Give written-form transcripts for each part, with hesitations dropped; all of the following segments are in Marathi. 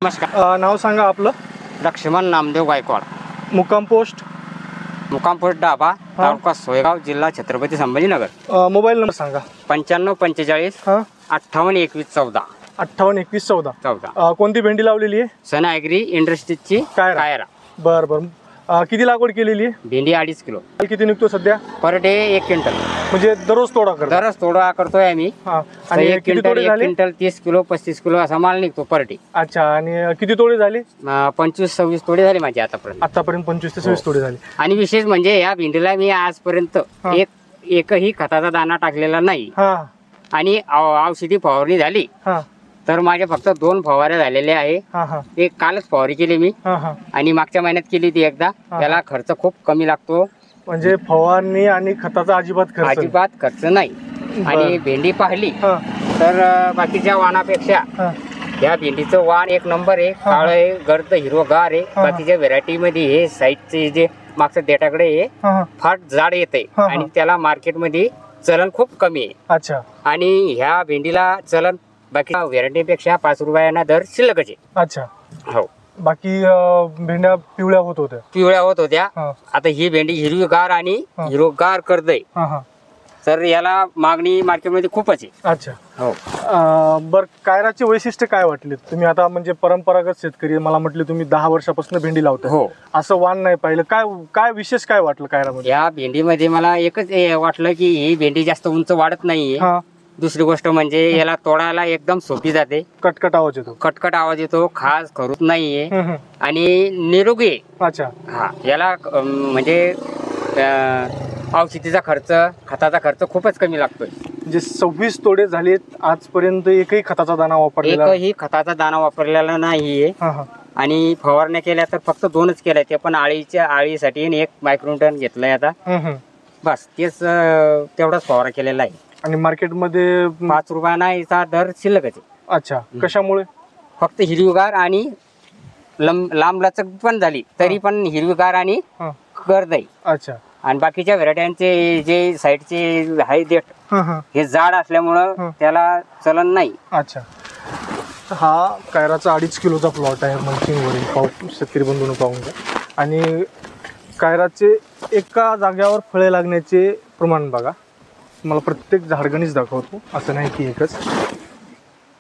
नमस्कार. नाव सांगा आपलं. लक्ष्मण नामदेव गायकवाड. मुक्काम पोस्ट डाबा, तालुका सोयगाव, जिल्हा छत्रपती संभाजीनगर. मोबाईल नंबर सांगा. 9545 58 21 14. 58 21 14. 14. कोणती भेंडी लावलेली आहे? सन ॲग्री इंडस्ट्रीजची कायरा. बरं बरं. किती लागवड केलेली आहे? भेंडी 2.5 किलो. किती निघतो सध्या? Per day 1 quintal. म्हणजे दररोज तोडा करतो? दररोज तोडा करतोय आम्ही. आणि 1 क्विंटल 30 किलो 35 किलो असा माल निघतो पर डे. अच्छा. आणि किती तोडे झाले? 25-26 तोडे झाले माझे आतापर्यंत. 25 ते 26 तोडे झाले. आणि विशेष म्हणजे या भेंडीला मी आजपर्यंत एकही खताचा दाना टाकलेला नाही. आणि औषधी फवारणी झाली तर माझे फक्त 2 फवारे झालेले आहे. एक कालच फवारणी केली मी आणि मागच्या महिन्यात केली ती एकदा. त्याला खर्च खूप कमी लागतो. म्हणजे फवारणी आणि खताचा अजिबात खर्च नाही. आणि भेंडी पाहिली तर बाकीच्या वाणापेक्षा या भेंडीचं वाण 1 नंबर आहे. काळ आहे, गर्द हिरवगार आहे. बाकीच्या व्हेरायटी मध्ये हे साईडचे जे मागचं देठाकडे हे फार जाड येते आणि त्याला मार्केटमध्ये चलन खूप कमी आहे. अच्छा. आणि ह्या भेंडीला चलन बाकी व्हेरायटीपेक्षा 5 रुपयांना दर शिल्लकच आहे. अच्छा. हो. बाकी भेंड्या पिवळ्या होत होत्या. आता ही भेंडी हिरवीगार आणि हिरवगार कर्द आहे. तर याला मागणी मार्केटमध्ये खूपच आहे. अच्छा. हो. बर, कायराचे वैशिष्ट्य काय वाटले? तुम्ही आता म्हणजे परंपरागत शेतकरी, मला म्हटले तुम्ही 10 वर्षापासून भेंडी लावता. हो. असं वाण नाही पाहिलं. काय विशेष काय वाटलं कायरामध्ये? या भेंडीमध्ये मला एकच वाटलं की ही भेंडी जास्त उंच वाढत नाहीये. दुसरी गोष्ट म्हणजे याला तोडायला एकदम सोपी जाते. कटकट आवाज येतो. खास खरूत नाहीये आणि निरोगी आहे. अच्छा. याला म्हणजे औषधीचा खर्च, खताचा खर्च खूपच कमी लागतोय. म्हणजे 26 तोडे झालेत आजपर्यंत, एकही खताचा दाना वापरलेला नाहीये. आणि फवारण्या केल्या तर फक्त 2च केल्या, ते पण आळीसाठी आणि 1 मायक्रोटन घेतलंय आता. बस तेच तेवढाच फवारा केलेला आहे. आणि मार्केटमध्ये 5 रुपयांना याचा दर शिल्लकच आहे. अच्छा. कशामुळे? फक्त हिरवीगार आणि लांब लचक पण झाली तरी पण हिरवीगार आणि गर्द आहे. अच्छा. आणि बाकीच्या व्हेरायट्यांचे जे साईडचे आहे देठ हे जाड असल्यामुळं त्याला चलन नाही. अच्छा. हा कायराचा 2.5 किलोचा प्लॉट आहे मल्चिंगवरील. शेतकरी बंधूंनो पाहून घ्या. आणि कायराचे एका जाग्यावर फळे लागण्याचे प्रमाण बघा. मला प्रत्येक झाडगणीच दाखवतो, असं नाही की एकच.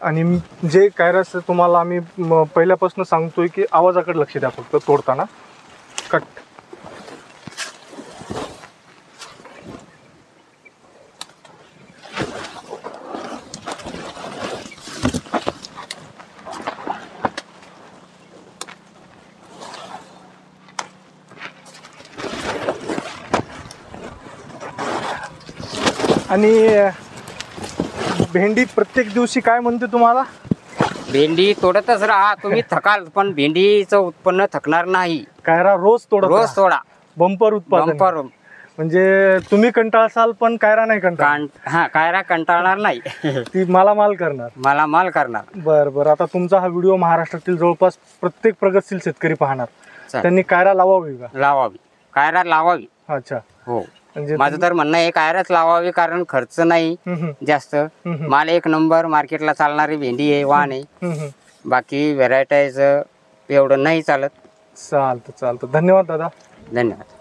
आणि जे कायराचं तुम्हाला आम्ही पहिल्यापासून सांगतोय की आवाजाकडे लक्ष द्या फक्त तोडताना. कट. आणि भेंडी प्रत्येक दिवशी काय म्हणते तुम्हाला? भेंडी तोडतच राहा तुम्ही, थकाल पण भेंडीचं उत्पन्न थकणार नाही. कायरा रोज तोडा. बंपर उत्पादन. म्हणजे तुम्ही कंटाळसाल पण कायरा नाही कायरा कंटाळणार नाही. ती मालामाल करणार. बरं. आता तुमचा हा व्हिडिओ महाराष्ट्रातील जवळपास प्रत्येक प्रगतशील शेतकरी पाहणार. त्यांनी कायरा लावावी का? कायरा लावावी. अच्छा. हो. म्हणजे माझं तर म्हणणं आहे कायराच लावावी, कारण खर्च नाही जास्त. माल 1 नंबर, मार्केटला चालणारी भेंडी आहे, वाण आहे. बाकी व्हेरायटीज एवढं नाही चालत. चालतं. धन्यवाद दादा. धन्यवाद.